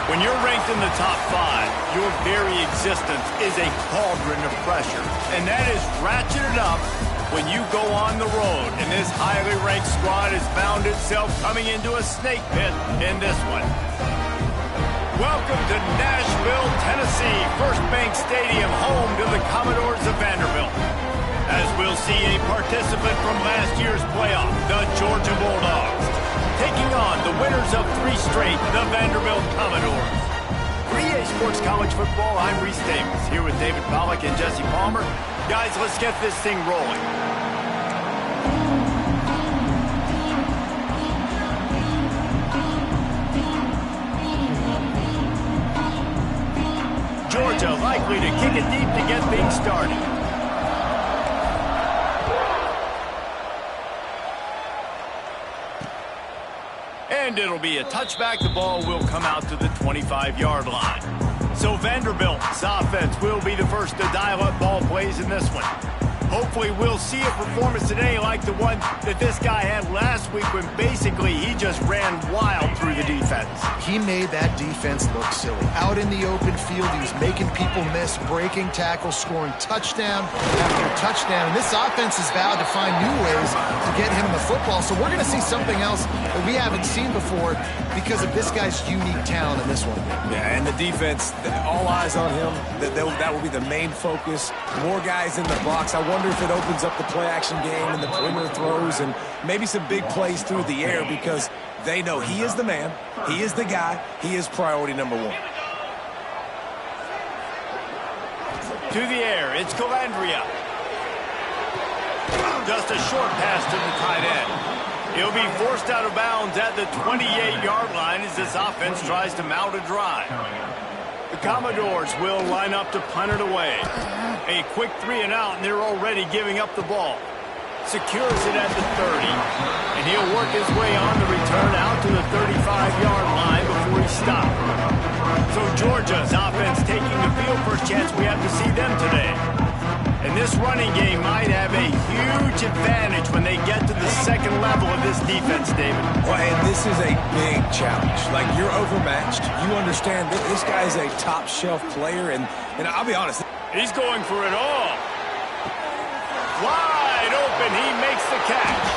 When you're ranked in the top 5, your very existence is a cauldron of pressure. And that is ratcheted up when you go on the road. And this highly ranked squad has found itself coming into a snake pit in this one. Welcome to Nashville, Tennessee, First Bank Stadium, home to the Commodores of Vanderbilt. As we'll see a participant from last year's playoff, the Georgia Bulldogs, taking on the winners of 3 straight, the Vanderbilt Commodores. For EA Sports College Football, I'm Reese Davis, here with David Pollack and Jesse Palmer. Guys, let's get this thing rolling. Georgia likely to kick it deep to get things started. And it'll be a touchback. The ball will come out to the 25-yard line. So Vanderbilt's offense will be the first to dial up ball plays in this one. Hopefully we'll see a performance today like the one that this guy had last week when basically he just ran wild through the defense. He made that defense look silly. Out in the open field, he was making people miss, breaking tackles, scoring touchdown after touchdown. And this offense has vowed to find new ways to get him the football. So we're going to see something else that we haven't seen before because of this guy's unique talent in this one. Yeah, and the defense, all eyes on him. That will be the main focus. More guys in the box. I wonder if it opens up the play-action game and the perimeter throws and maybe some big plays through the air because they know he is the man, he is the guy, he is priority number 1. To the air, it's Calandria. Just a short pass to the tight end. He'll be forced out of bounds at the 28-yard line as this offense tries to mount a drive. The Commodores will line up to punt it away. A quick 3 and out, and they're already giving up the ball. Secures it at the 30, and he'll work his way on the return out to the 35-yard line before he stopped. So Georgia's offense taking the field. First chance we have to see them today. And this running game might have a huge advantage when they get to the second level of this defense, David. Well, and this is a big challenge. Like, you're overmatched. You understand that this guy is a top-shelf player, and I'll be honest. He's going for it all. Wide open, he makes the catch.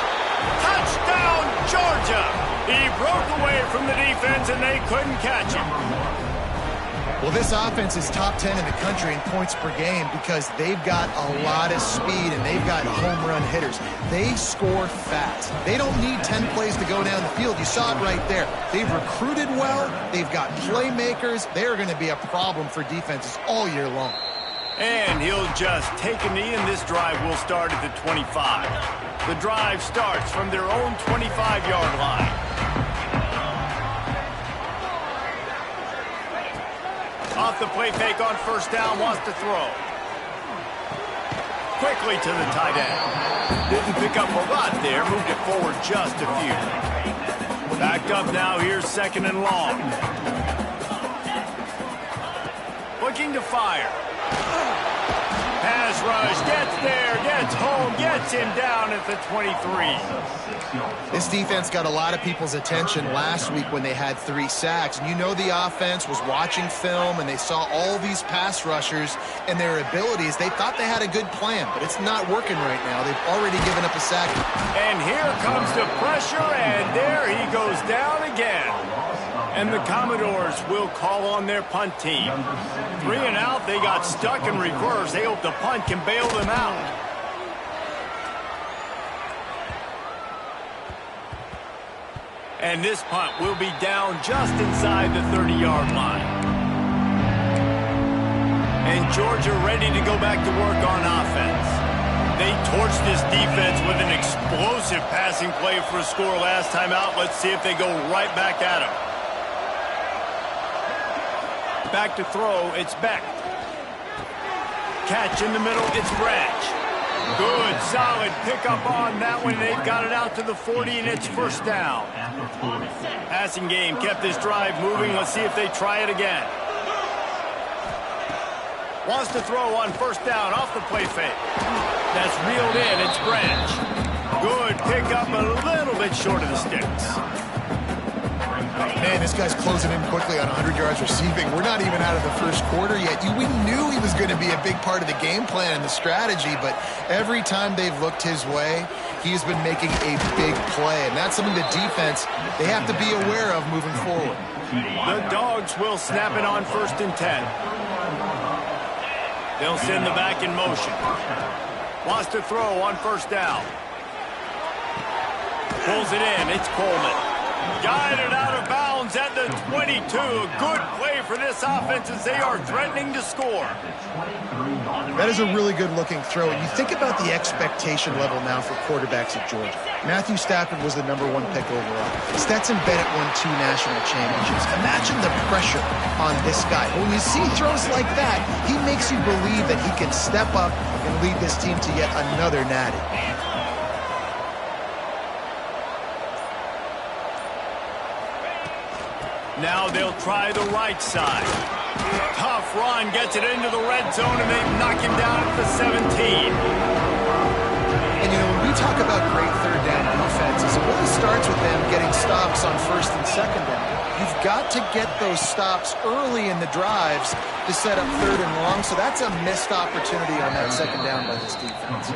Touchdown, Georgia! He broke away from the defense, and they couldn't catch him. Well, this offense is top 10 in the country in points per game because they've got a lot of speed and they've got home run hitters. They score fast. They don't need 10 plays to go down the field. You saw it right there. They've recruited well. They've got playmakers. They're going to be a problem for defenses all year long. And he'll just take a knee, and this drive will start at the 25. The drive starts from their own 25-yard line. Off the play fake on first down, wants to throw. Quickly to the tight end. Didn't pick up a lot there, moved it forward just a few. Backed up now, here's second and long. Looking to fire. Pass rush, gets there, gets home, gets him down at the 23. This defense got a lot of people's attention last week when they had 3 sacks. And you know the offense was watching film and they saw all these pass rushers and their abilities. They thought they had a good plan, but it's not working right now. They've already given up a sack. And here comes the pressure, and there he goes down again. And the Commodores will call on their punt team. 3 and out, they got stuck in reverse. They hope the punt can bail them out. And this punt will be down just inside the 30-yard line. And Georgia ready to go back to work on offense. They torched this defense with an explosive passing play for a score last time out. Let's see if they go right back at him. Back to throw, it's Beck. Catch in the middle, it's Branch. Good, solid pickup on that one. They've got it out to the 40, and it's first down. Passing game kept this drive moving. Let's see if they try it again. Wants to throw on first down off the play fake. That's reeled in, it's Branch. Good pickup, a little bit short of the sticks. Man, this guy's closing in quickly on 100 yards receiving. We're not even out of the first quarter yet. We knew he was going to be a big part of the game plan and the strategy, but every time they've looked his way, he's been making a big play, and that's something the defense, they have to be aware of moving forward. The Dogs will snap it on 1st and 10. They'll send the back in motion. Wants to throw on 1st down. Pulls it in. It's Coleman. Guided out of bounds at the 22. A good play for this offense as they are threatening to score. That is a really good-looking throw. And you think about the expectation level now for quarterbacks at Georgia. Matthew Stafford was the #1 pick overall. Stetson Bennett won 2 national championships. Imagine the pressure on this guy. When you see throws like that, he makes you believe that he can step up and lead this team to yet another natty. Now they'll try the right side. Tough run, gets it into the red zone, and they knock him down at the 17. And, when we talk about great third down defenses, it really starts with them getting stops on 1st and 2nd down. You've got to get those stops early in the drives to set up 3rd and long, so that's a missed opportunity on that 2nd down by this defense.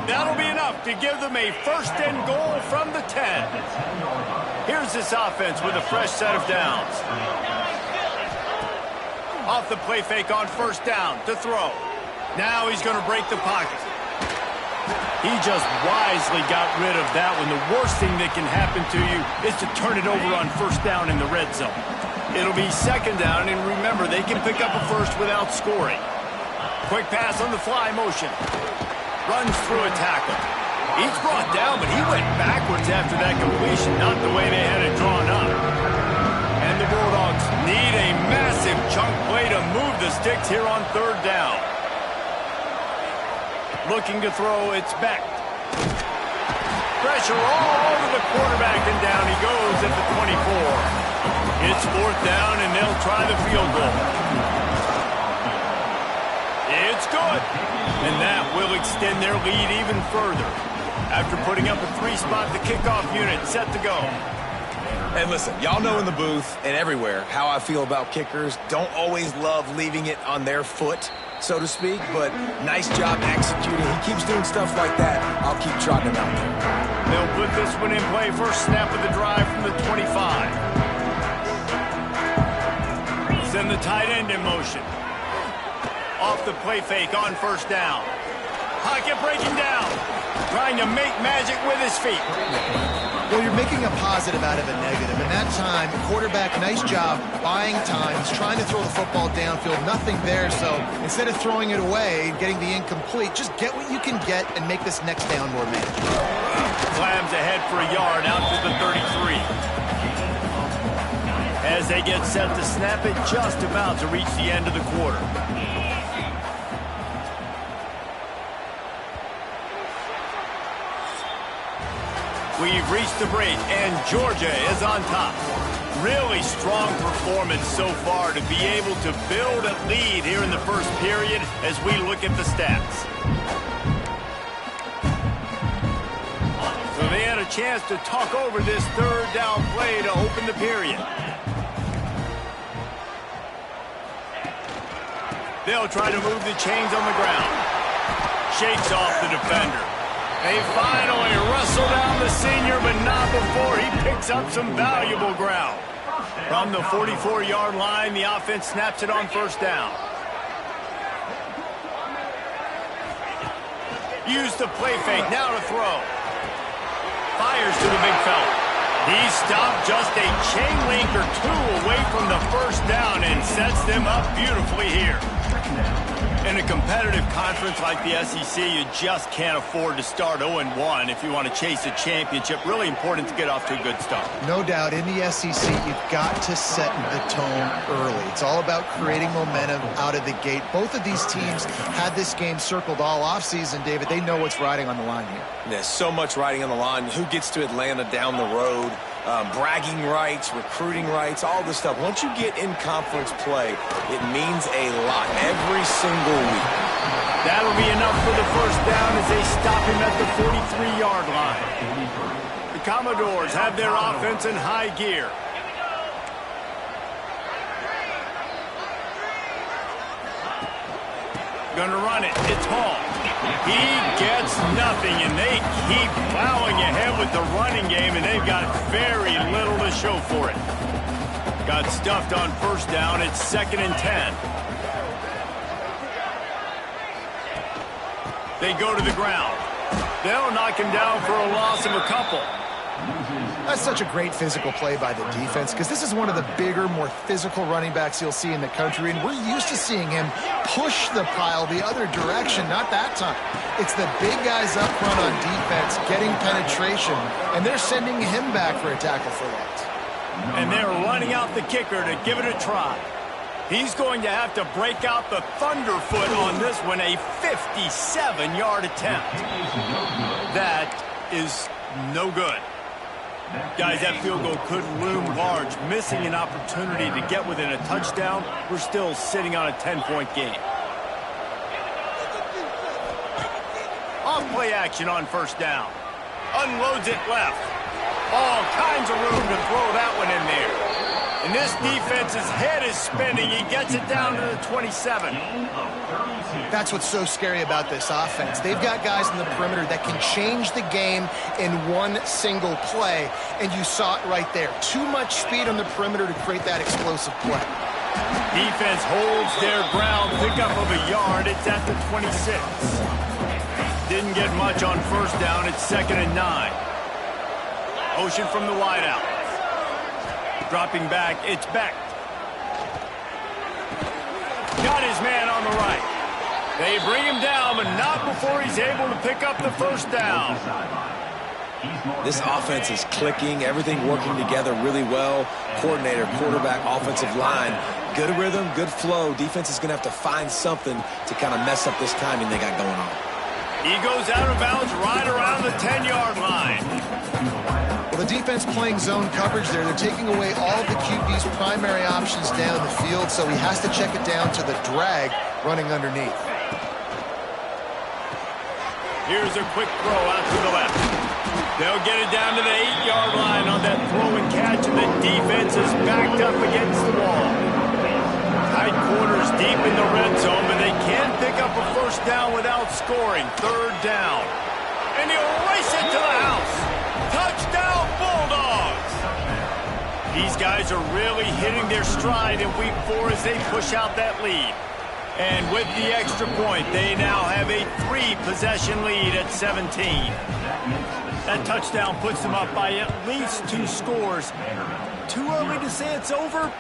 That'll be enough to give them a 1st and goal from the 10. Here's this offense with a fresh set of downs. Off the play fake on 1st down to throw. Now he's going to break the pocket. He just wisely got rid of that one. The worst thing that can happen to you is to turn it over on 1st down in the red zone. It'll be 2nd down, and remember, they can pick up a 1st without scoring. Quick pass on the fly motion. Runs through a tackle. He's brought down, but he went backwards after that completion, not the way they had it drawn up. And the Bulldogs need a massive chunk play to move the sticks here on 3rd down. Looking to throw, it's Beck. Pressure all over the quarterback, and down he goes at the 24. It's 4th down, and they'll try the field goal. It's good. And that will extend their lead even further. After putting up a 3-spot, the kickoff unit set to go. And listen, y'all know in the booth and everywhere how I feel about kickers. Don't always love leaving it on their foot, so to speak, but nice job executing. He keeps doing stuff like that. I'll keep trotting him out there. They'll put this one in play. First snap of the drive from the 25. Send the tight end in motion. Off the play fake on 1st down. Pocket breaking down. Trying to make magic with his feet. Well, you're making a positive out of a negative. And that time, quarterback, nice job buying time. He's trying to throw the football downfield. Nothing there, so instead of throwing it away and getting the incomplete, just get what you can get and make this next down more manageable. Slams ahead for a yard out to the 33. As they get set to snap it, just about to reach the end of the quarter. We've reached the break, and Georgia is on top. Really strong performance so far to be able to build a lead here in the first period as we look at the stats. So they had a chance to talk over this 3rd down play to open the period. They'll try to move the chains on the ground. Shakes off the defender. They finally wrestle down the senior, but not before he picks up some valuable ground. From the 44-yard line, the offense snaps it on 1st down. Use the play fake, now to throw. Fires to the big fella. He stopped just a chain link or 2 away from the 1st down and sets them up beautifully here. In a competitive conference like the SEC, you just can't afford to start 0-1 if you want to chase a championship. Really important to get off to a good start. No doubt, in the SEC, you've got to set the tone early. It's all about creating momentum out of the gate. Both of these teams had this game circled all offseason, David. They know what's riding on the line here. There's so much riding on the line. Who gets to Atlanta down the road? Bragging rights, recruiting rights, all this stuff. Once you get in conference play, it means a lot every single week. That'll be enough for the 1st down as they stop him at the 43-yard line. The Commodores have their offense in high gear. going to run it. It's Hall. He gets nothing, and they keep plowing ahead with the running game, and they've got very little to show for it. Got stuffed on first down. It's 2nd and 10. They go to the ground. They'll knock him down for a loss of a couple. That's such a great physical play by the defense because this is one of the bigger, more physical running backs you'll see in the country, and we're used to seeing him push the pile the other direction, not that time. It's the big guys up front on defense getting penetration, and they're sending him back for a tackle for loss. And they're running out the kicker to give it a try. He's going to have to break out the thunderfoot on this one, a 57-yard attempt. That is no good. Guys, that field goal could loom large. Missing an opportunity to get within a touchdown. We're still sitting on a 10-point game. Off play action on first down. Unloads it left. All kinds of room to throw that one in there. And this defense's head is spinning. He gets it down to the 27. That's what's so scary about this offense. They've got guys in the perimeter that can change the game in one single play, and you saw it right there. Too much speed on the perimeter to create that explosive play. Defense holds their ground, pickup of a yard. It's at the 26. Didn't get much on first down. It's 2nd and 9. Motion from the wideout. Dropping back, it's Beck. Got his man on the right. They bring him down, but not before he's able to pick up the first down. This offense is clicking, everything working together really well. Coordinator, quarterback, offensive line. Good rhythm, good flow. Defense is going to have to find something to kind of mess up this timing they got going on. He goes out of bounds right around the 10-yard line. The defense playing zone coverage there. They're taking away all the QB's primary options down the field, so he has to check it down to the drag running underneath. Here's a quick throw out to the left. They'll get it down to the 8-yard line on that throw and catch, and the defense is backed up against the wall. Tight quarters deep in the red zone, but they can't pick up a first down without scoring. 3rd down. And he'll race it to the house. Touchdown, Bulldogs! These guys are really hitting their stride in week 4 as they push out that lead. And with the extra point, they now have a 3-possession lead at 17. That touchdown puts them up by at least 2 scores. Too early to say it's over?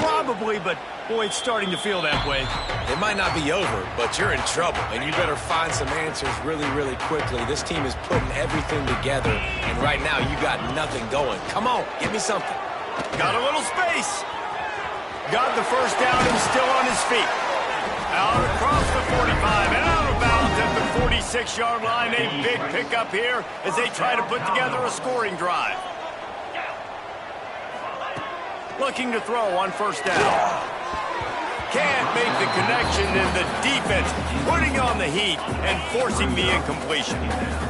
Probably, but boy, it's starting to feel that way. It might not be over, but you're in trouble, and you better find some answers really, really quickly. This team is putting everything together, and right now you got nothing going. Come on, give me something. Got a little space. Got the first down and still on his feet. Out across the 45 and out of bounds at the 46-yard line. A big pickup here as they try to put together a scoring drive. Looking to throw on first down. Can't make the connection, and the defense putting on the heat and forcing the incompletion.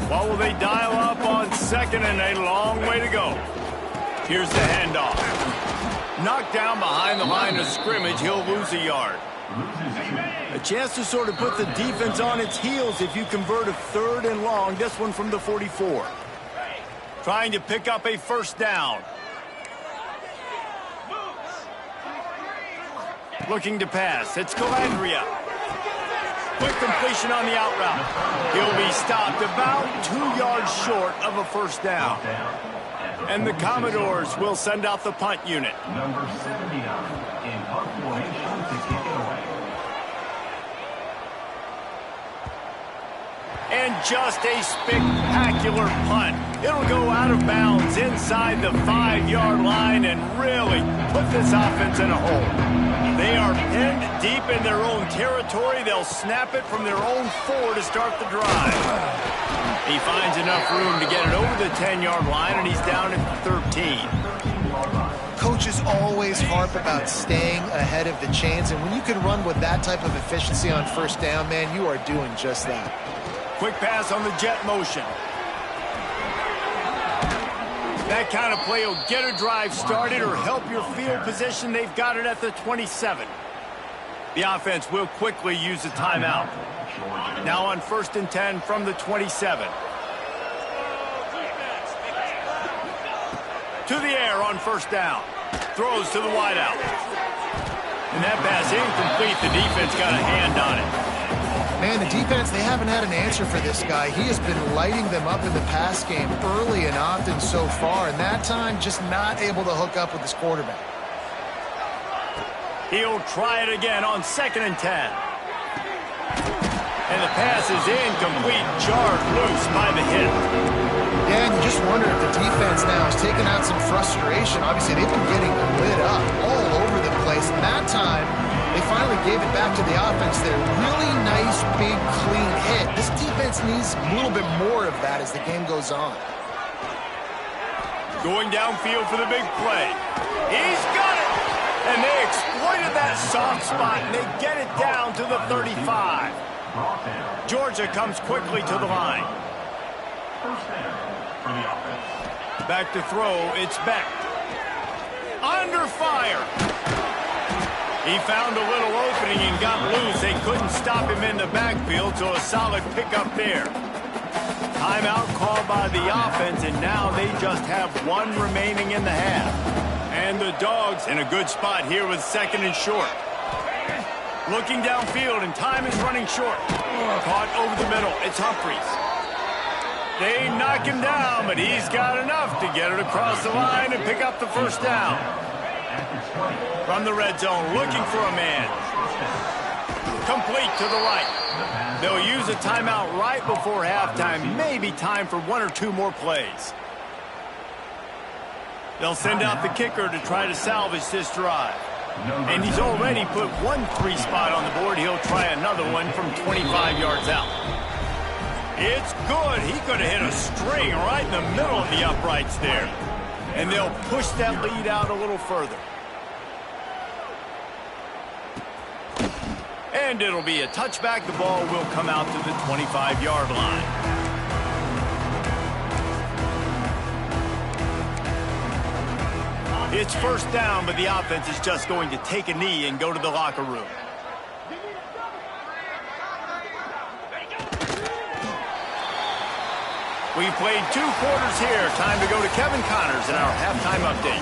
What will they dial up on 2nd and a long way to go? Here's the handoff. Knocked down behind the line of scrimmage, he'll lose a yard. A chance to sort of put the defense on its heels if you convert a 3rd and long, this one from the 44. Trying to pick up a first down. Looking to pass. It's Calandria. Quick completion on the out route. He'll be stopped about 2 yards short of a first down. And the Commodores will send out the punt unit. Number 79 in punt formation to kick it away. And just a spectacular punt. It'll go out of bounds inside the 5-yard line and really put this offense in a hole. They are pinned deep in their own territory. They'll snap it from their own 4 to start the drive. He finds enough room to get it over the 10-yard line, and he's down at 13. Coaches always harp about staying ahead of the chains, and when you can run with that type of efficiency on first down, man, you are doing just that. Quick pass on the jet motion. That kind of play will get a drive started or help your field position. They've got it at the 27. The offense will quickly use a timeout. Now on 1st and 10 from the 27. To the air on 1st down. Throws to the wideout. And that pass incomplete. The defense got a hand on it. Man, the defense, they haven't had an answer for this guy. He has been lighting them up in the pass game early and often so far, and that time just not able to hook up with his quarterback. He'll try it again on 2nd and 10. And the pass is incomplete, jarred loose by the hit. Yeah, and you just wonder if the defense now is taking out some frustration. Obviously, they've been getting lit up all over the place. And that time, they finally gave it back to the offense there. Really nice, big, clean hit. This defense needs a little bit more of that as the game goes on. Going downfield for the big play. He's got it! And they exploited that soft spot, and they get it down to the 35. Georgia comes quickly to the line. Back to throw, it's Beck. Under fire. He found a little opening and got loose. They couldn't stop him in the backfield, so a solid pickup there. Timeout called by the offense, and now they just have one remaining in the half. And the Dogs in a good spot here with 2nd and short. Looking downfield, and time is running short. Caught over the middle. It's Humphries. They knock him down, but he's got enough to get it across the line and pick up the 1st down. From the red zone, looking for a man. Complete to the right. They'll use a timeout right before halftime. Maybe time for 1 or 2 more plays. They'll send out the kicker to try to salvage this drive. And he's already put 1 3 spot on the board. He'll try another one from 25 yards out. It's good. He could have hit a string right in the middle of the uprights there. And they'll push that lead out a little further. And it'll be a touchback. The ball will come out to the 25-yard line. It's 1st down, but the offense is just going to take a knee and go to the locker room. We've played 2 quarters here. Time to go to Kevin Connors in our halftime update.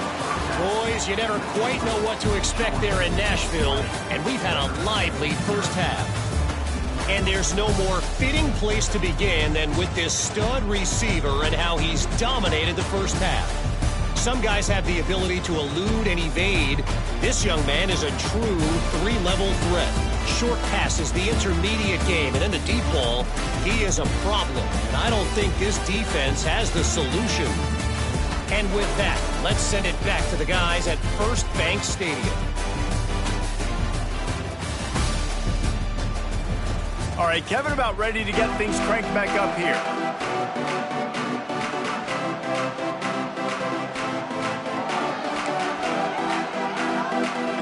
Boys, you never quite know what to expect there in Nashville, and we've had a lively first half. And there's no more fitting place to begin than with this stud receiver and how he's dominated the first half. Some guys have the ability to elude and evade. This young man is a true 3-level threat. Short passes, the intermediate game, and in the deep ball, he is a problem. And I don't think this defense has the solution. And with that, let's send it back to the guys at First Bank Stadium. All right, Kevin, about ready to get things cranked back up here.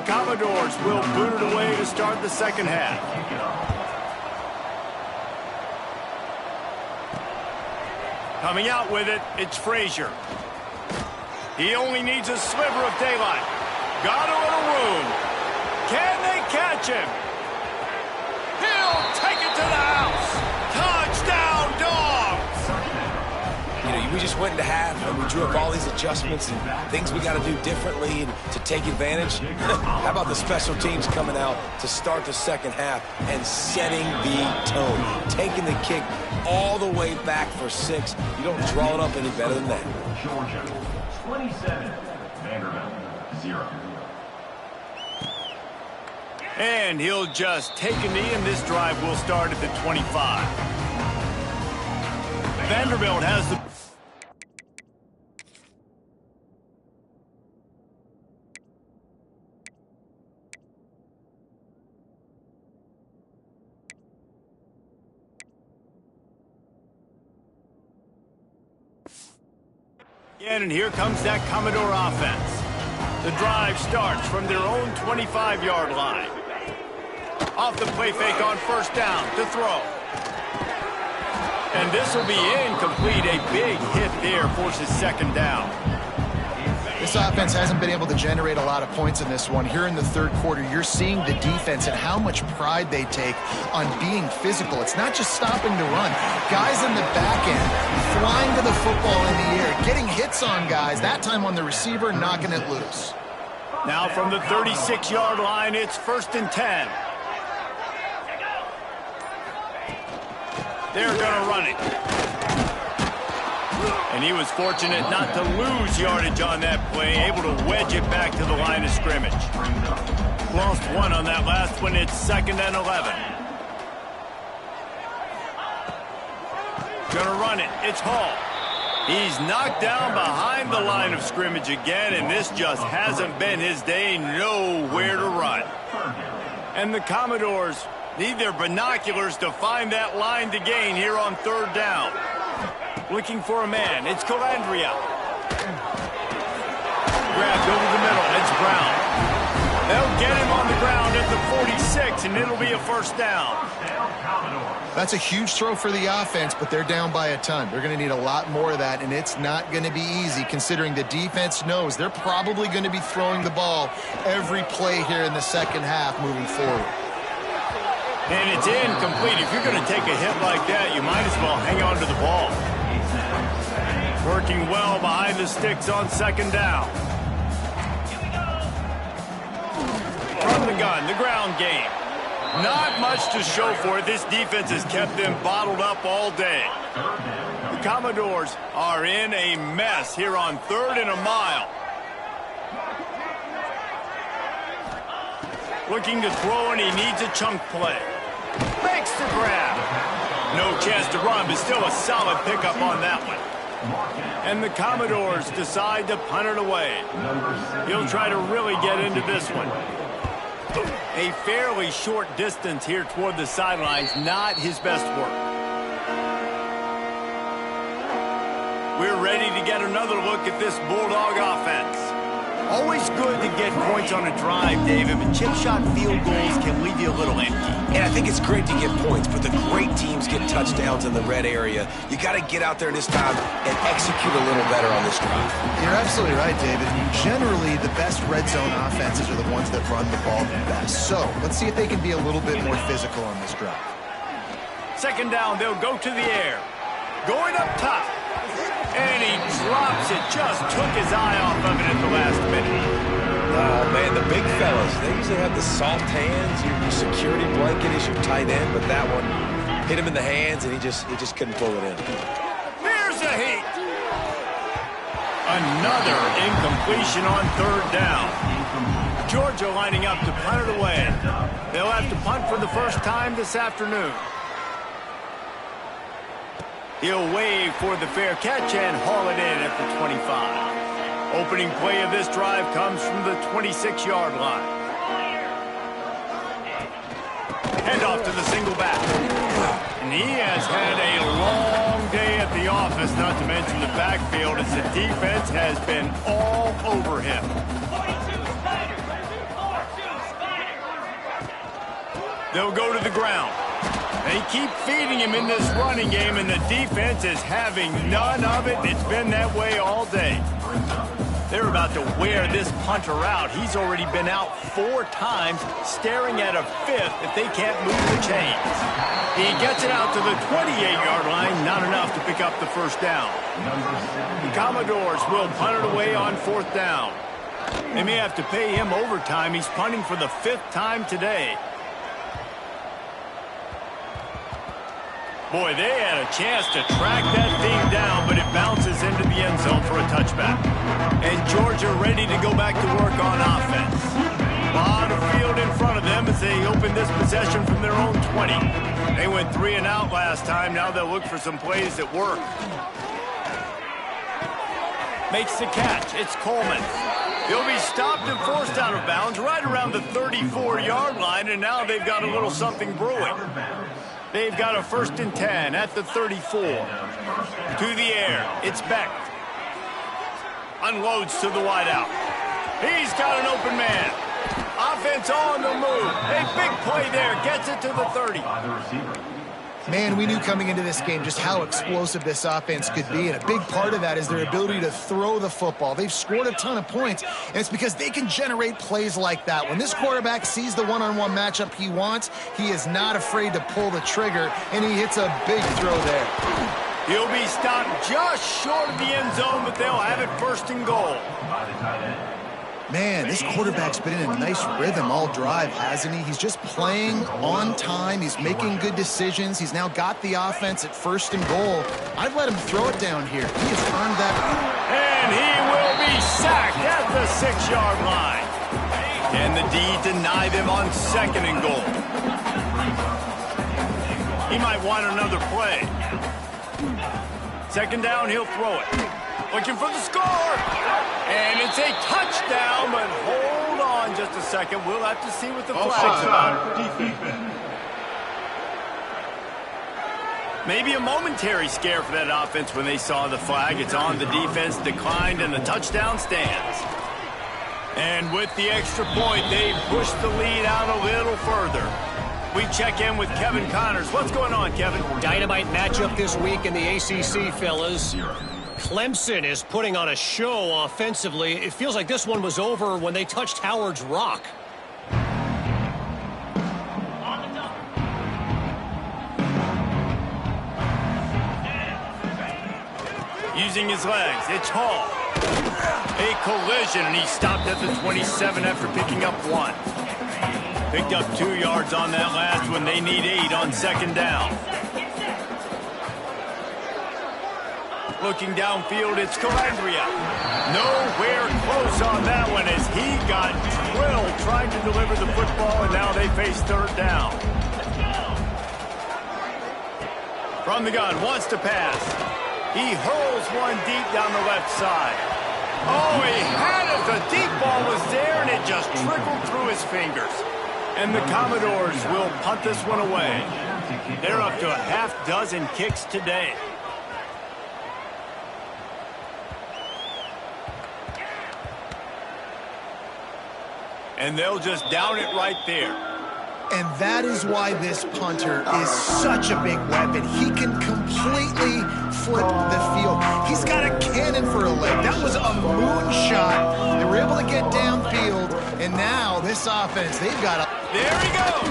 Commodores will boot it away to start the 2nd half. Coming out with it, it's Frazier. He only needs a sliver of daylight. Got a little room. Can they catch him? He'll take it to the house. Touchdown, Dogs! You know, we just went into half and we drew up all these adjustments and things we got to do differently and to take advantage. How about the special teams coming out to start the 2nd half and setting the tone, taking the kick all the way back for 6. You don't draw it up any better than that. Georgia, 27, Vanderbilt, 0. And he'll just take a knee, and this drive will start at the 25. Vanderbilt has the... And here comes that Commodore offense. The drive starts from their own 25-yard line. Off the play fake on 1st down to throw. And this will be incomplete. A big hit there forces 2nd down. This offense hasn't been able to generate a lot of points in this one. Here in the third quarter, you're seeing the defense and how much pride they take on being physical. It's not just stopping to run. Guys in the back end, flying to the football in the air, getting hits on guys, that time on the receiver, knocking it loose. Now from the 36-yard line, it's 1st and 10. They're going to run it. And he was fortunate not to lose yardage on that play, able to wedge it back to the line of scrimmage. Lost one on that last one. It's 2nd and 11. Going to run it. It's Hall. He's knocked down behind the line of scrimmage again, and this just hasn't been his day. Nowhere to run. And the Commodores need their binoculars to find that line to gain here on 3rd down. Looking for a man. It's Calandria. Grabbed over the middle. It's Brown. They'll get him on the ground at the 46, and it'll be a 1st down. That's a huge throw for the offense, but they're down by a ton. They're going to need a lot more of that, and it's not going to be easy considering the defense knows they're probably going to be throwing the ball every play here in the second half moving forward. And it's incomplete. If you're going to take a hit like that, you might as well hang on to the ball. Working well behind the sticks on 2nd down. From the gun, the ground game. Not much to show for it. This defense has kept them bottled up all day. The Commodores are in a mess here on 3rd and a mile. Looking to throw, and he needs a chunk play. Makes the grab. No chance to run, but still a solid pickup on that one. And the Commodores decide to punt it away. He'll try to really get into this one. A fairly short distance here toward the sidelines, not his best work. We're ready to get another look at this Bulldog offense. Always good to get points on a drive, David, but chip shot field goals can leave you a little empty. And I think it's great to get points, but the great teams get touchdowns in the red area. You got to get out there this time and execute a little better on this drive. You're absolutely right, David. Generally, the best red zone offenses are the ones that run the ball the best. So let's see if they can be a little bit more physical on this drive. 2nd down, they'll go to the air. Going up top. And he drops it. Just took his eye off of it at the last minute. Oh, man, the big fellas, they usually have the soft hands. Your security blanket is your tight end, but that one hit him in the hands, and he just couldn't pull it in. Here's a heat. Another incompletion on 3rd down. Georgia lining up to punt it away. They'll have to punt for the first time this afternoon. He'll wave for the fair catch and haul it in at the 25. Opening play of this drive comes from the 26-yard line. Hand off to the single back. And he has had a long day at the office, not to mention the backfield, as the defense has been all over him. They'll go to the ground. They keep feeding him in this running game, and the defense is having none of it. It's been that way all day. They're about to wear this punter out. He's already been out 4 times, staring at a 5th if they can't move the chains. He gets it out to the 28-yard line, not enough to pick up the 1st down. The Commodores will punt it away on 4th down. They may have to pay him overtime. He's punting for the 5th time today. Boy, they had a chance to track that thing down, but it bounces into the end zone for a touchback. And Georgia ready to go back to work on offense. A lot of field in front of them as they open this possession from their own 20. They went 3 and out last time. Now they'll look for some plays that work. Makes the catch. It's Coleman. He'll be stopped and forced out of bounds right around the 34-yard line, and now they've got a little something brewing. They've got a 1st and 10 at the 34. To the air. It's Beck. Unloads to the wideout. He's got an open man. Offense on the move. A big play there. Gets it to the 30. Man, we knew coming into this game just how explosive this offense could be, and a big part of that is their ability to throw the football. They've scored a ton of points, and it's because they can generate plays like that. When this quarterback sees the one-on-one matchup he wants, he is not afraid to pull the trigger, and he hits a big throw there. He'll be stopped just short of the end zone, but they'll have it first and goal. Man, this quarterback's been in a nice rhythm all drive, hasn't he? He's just playing on time. He's making good decisions. He's now got the offense at first and goal. I'd let him throw it down here. He has earned that. And he will be sacked at the 6-yard line. Can the D deny them on second and goal? He might want another play. Second down, he'll throw it. Looking for the score. And it's a touchdown, but hold on just a second. We'll have to see what the flag's about. Maybe a momentary scare for that offense when they saw the flag. It's on, the defense declined, and the touchdown stands. And with the extra point, they pushed the lead out a little further. We check in with Kevin Connors. What's going on, Kevin? Dynamite matchup this week in the ACC, fellas. Clemson is putting on a show offensively. It feels like this one was over when they touched Howard's Rock. Using his legs, it's Hall. A collision, and he stopped at the 27 after picking up 1. Picked up 2 yards on that last one. They need 8 on second down. Looking downfield, it's Calabria. Nowhere close on that one as he got drilled trying to deliver the football, and now they face third down. From the gun, wants to pass. He hurls one deep down the left side. Oh, he had it. The deep ball was there, and it just trickled through his fingers. And the Commodores will punt this one away. They're up to a half-dozen kicks today. And they'll just down it right there. And that is why this punter is such a big weapon. He can completely flip the field. He's got a cannon for a leg. That was a moonshot. They were able to get downfield, and now this offense, they've got a... There he goes.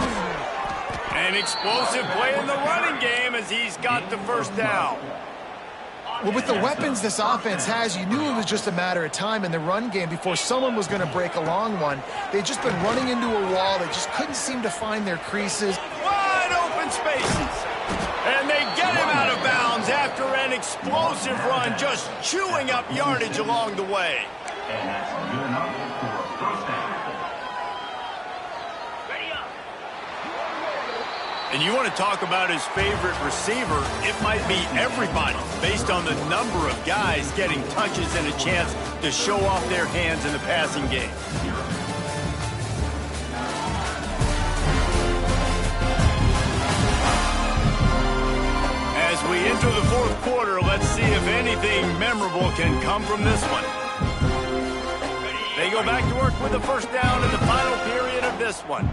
An explosive play in the running game as he's got the first down. Well, with the weapons this offense has, you knew it was just a matter of time in the run game before someone was going to break a long one. They'd just been running into a wall. They just couldn't seem to find their creases. Wide open spaces. And they get him out of bounds after an explosive run, just chewing up yardage along the way. And that's good enough for first down. And you want to talk about his favorite receiver, it might be everybody, based on the number of guys getting touches and a chance to show off their hands in the passing game. As we enter the fourth quarter, let's see if anything memorable can come from this one. They go back to work with the first down in the final period of this one.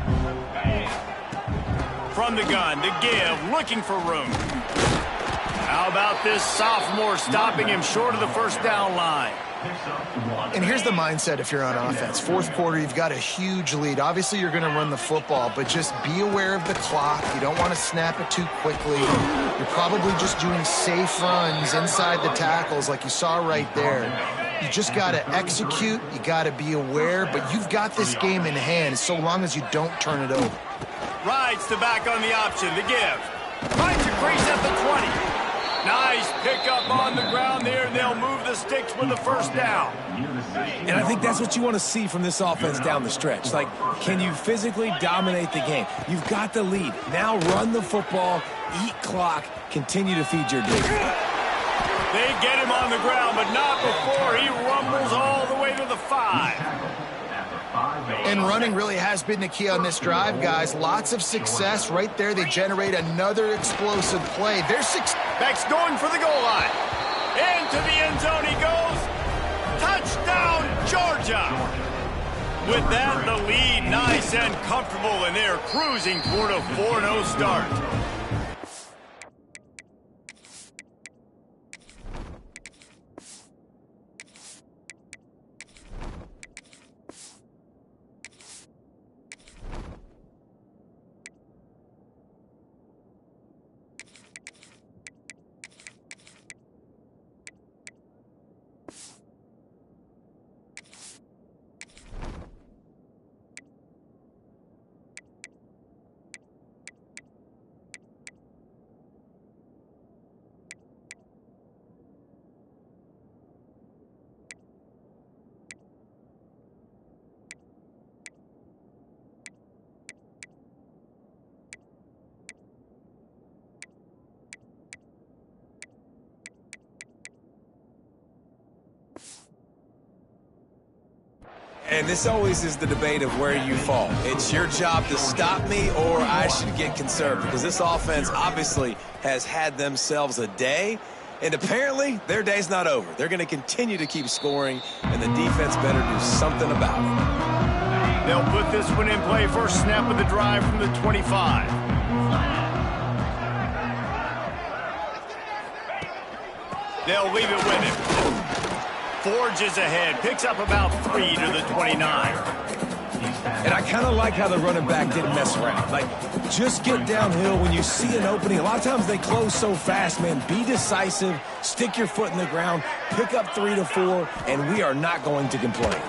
From the gun, to give, looking for room. How about this sophomore stopping him short of the first down line? And here's the mindset if you're on offense. Fourth quarter, you've got a huge lead. Obviously, you're going to run the football, but just be aware of the clock. You don't want to snap it too quickly. You're probably just doing safe runs inside the tackles like you saw right there. You just got to execute. You got to be aware, but you've got this game in hand so long as you don't turn it over. Rides the back on the option, the give. Finds a crease at the 20. Nice pickup on the ground there. They'll move the sticks with the first down. And I think that's what you want to see from this offense down the stretch. Like, can you physically dominate the game? You've got the lead. Now run the football, eat clock, continue to feed your dude. They get him on the ground, but not before he rumbles all the way to the 5. And running really has been the key on this drive, guys. Lots of success right there. They generate another explosive play. They're Beck's going for the goal line. Into the end zone he goes. Touchdown, Georgia. With that, the lead nice and comfortable, and they're cruising toward a 4-0 start. And this always is the debate of where you fall. It's your job to stop me, or I should get conservative, because this offense obviously has had themselves a day, and apparently their day's not over. They're going to continue to keep scoring, and the defense better do something about it. They'll put this one in play. First snap of the drive from the 25. They'll leave it with him. Forges ahead, picks up about 3 to the 29. And I kind of like how the running back didn't mess around. Like, just get downhill when you see an opening. A lot of times they close so fast, man. Be decisive, stick your foot in the ground, pick up 3 to 4, and we are not going to complain.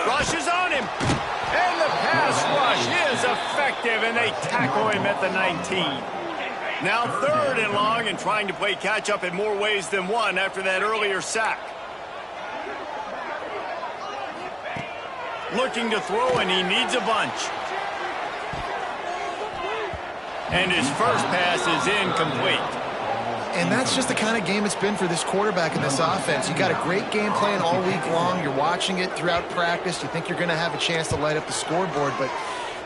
Rush is on him, and the pass rush is effective, and they tackle him at the 19. Now 3rd and long, and trying to play catch-up in more ways than one after that earlier sack. Looking to throw, and he needs a bunch. And his first pass is incomplete. And that's just the kind of game it's been for this quarterback in this offense. You got a great game plan all week long. You're watching it throughout practice. You think you're going to have a chance to light up the scoreboard, but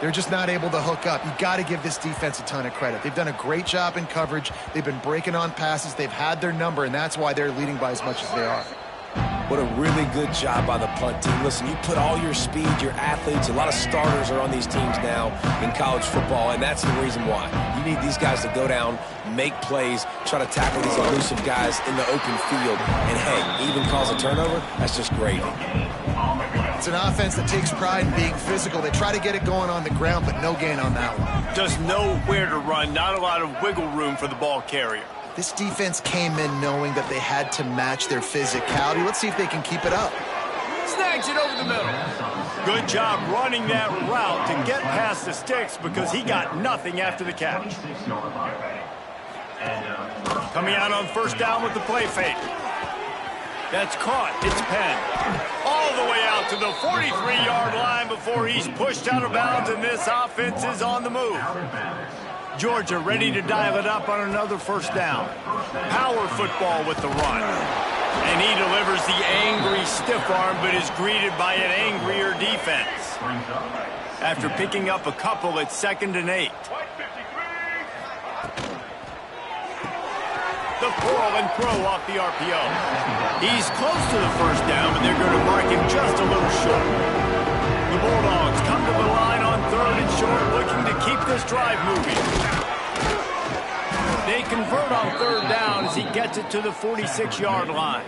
they're just not able to hook up. You got to give this defense a ton of credit. They've done a great job in coverage. They've been breaking on passes. They've had their number, and that's why they're leading by as much as they are. What a really good job by the punt team. Listen, you put all your speed, your athletes, a lot of starters are on these teams now in college football, and that's the reason why. You need these guys to go down, make plays, try to tackle these elusive guys in the open field, and hey, even cause a turnover, that's just great. It's an offense that takes pride in being physical. They try to get it going on the ground, but no gain on that one. Does know where to run, not a lot of wiggle room for the ball carrier. This defense came in knowing that they had to match their physicality. Let's see if they can keep it up. Snags it over the middle. Good job running that route to get past the sticks because he got nothing after the catch. Coming out on first down with the play fake. That's caught. It's Penn. All the way out to the 43-yard line before he's pushed out of bounds, and this offense is on the move. Georgia ready to dial it up on another first down. Power football with the run. And he delivers the angry stiff arm, but is greeted by an angrier defense. After picking up a couple, it's 2nd and 8. The curl and throw off the RPO. He's close to the first down, but they're going to mark him just a little short. The Bulldogs come to the line on 3rd and short, looking to keep this drive moving. They convert on 3rd down as he gets it to the 46-yard line.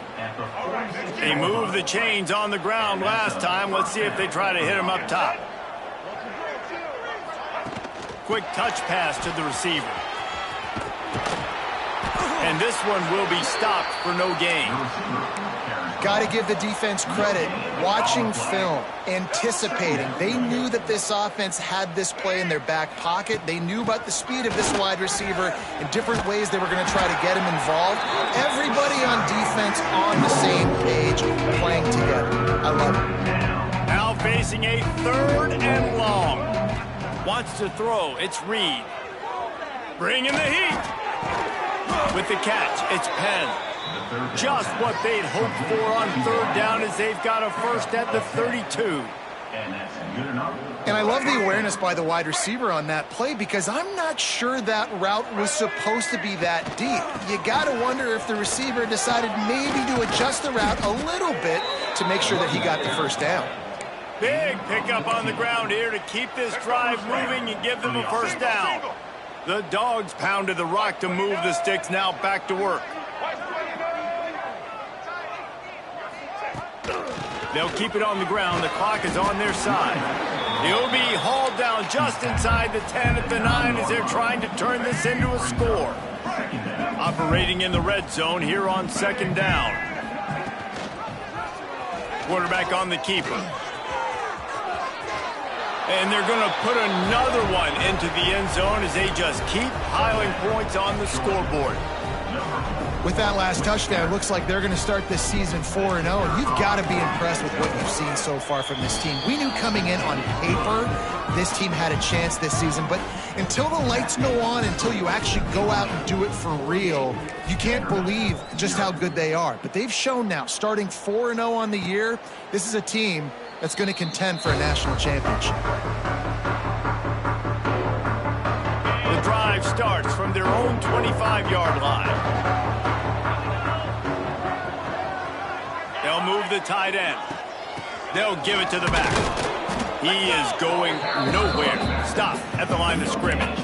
They move the chains on the ground last time. Let's see if they try to hit him up top. Quick touch pass to the receiver. And this one will be stopped for no gain. Got to give the defense credit. Watching film, anticipating. They knew that this offense had this play in their back pocket. They knew about the speed of this wide receiver and different ways they were going to try to get him involved. Everybody on defense on the same page, playing together. I love it. Now facing a 3rd and long. Wants to throw. It's Reed. Bringing the heat. With the catch, it's Penn. Just what they'd hoped for on 3rd down as they've got a first at the 32. And I love the awareness by the wide receiver on that play because I'm not sure that route was supposed to be that deep. You got to wonder if the receiver decided maybe to adjust the route a little bit to make sure that he got the first down. Big pickup on the ground here to keep this drive moving and give them a first down. The Dogs pounded the rock to move the sticks, now back to work. They'll keep it on the ground. The clock is on their side. He'll be hauled down just inside the 10 at the 9 as they're trying to turn this into a score. Operating in the red zone here on 2nd down. Quarterback on the keeper. And they're going to put another one into the end zone as they just keep piling points on the scoreboard. With that last touchdown, it looks like they're going to start this season 4-0, and you've got to be impressed with what you've seen so far from this team. We knew coming in on paper this team had a chance this season. But until the lights go on, until you actually go out and do it for real, you can't believe just how good they are. But they've shown now, starting 4-0 on the year, this is a team that's going to contend for a national championship. The drive starts from their own 25-yard line. They'll move the tight end. They'll give it to the back. He is going nowhere. Stop at the line of scrimmage.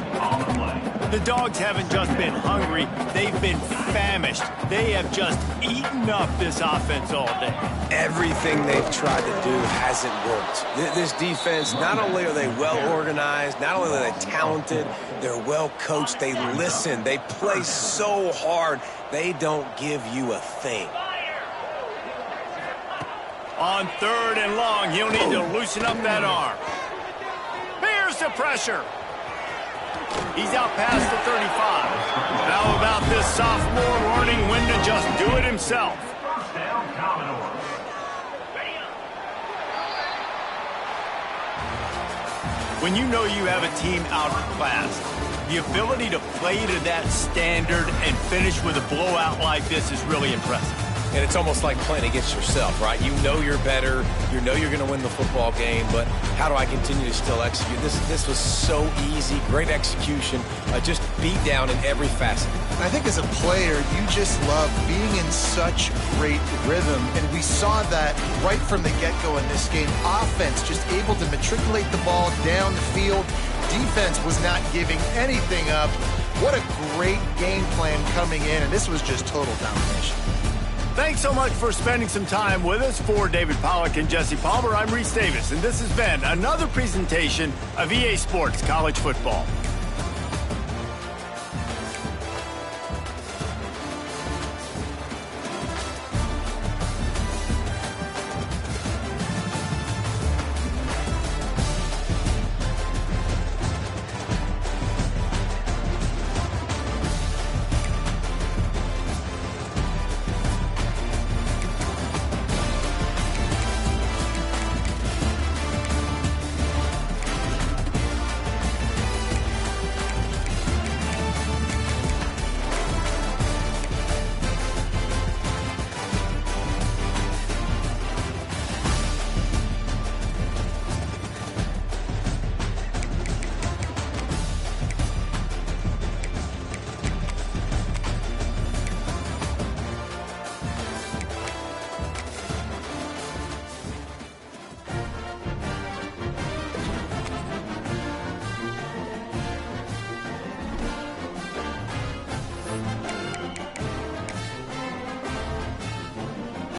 The Dogs haven't just been hungry. They've been famished. They have just eaten up this offense all day. Everything they've tried to do hasn't worked. This defense, not only are they well organized, not only are they talented, they're well coached. They listen. They play so hard. They don't give you a thing. On 3rd and long, he'll need to loosen up that arm. Here's the pressure. He's out past the 35. How about this sophomore learning when to just do it himself? First down, Commodores. When you know you have a team outclassed, the ability to play to that standard and finish with a blowout like this is really impressive. And it's almost like playing against yourself, right? You know you're better. You know you're going to win the football game, but how do I continue to still execute? This was so easy. Great execution. Just beat down in every facet. I think as a player, you just love being in such great rhythm, and we saw that right from the get-go in this game. Offense just able to matriculate the ball down the field. Defense was not giving anything up. What a great game plan coming in, and this was just total domination. Thanks so much for spending some time with us. For David Pollack and Jesse Palmer, I'm Reese Davis, and this has been another presentation of EA Sports College Football.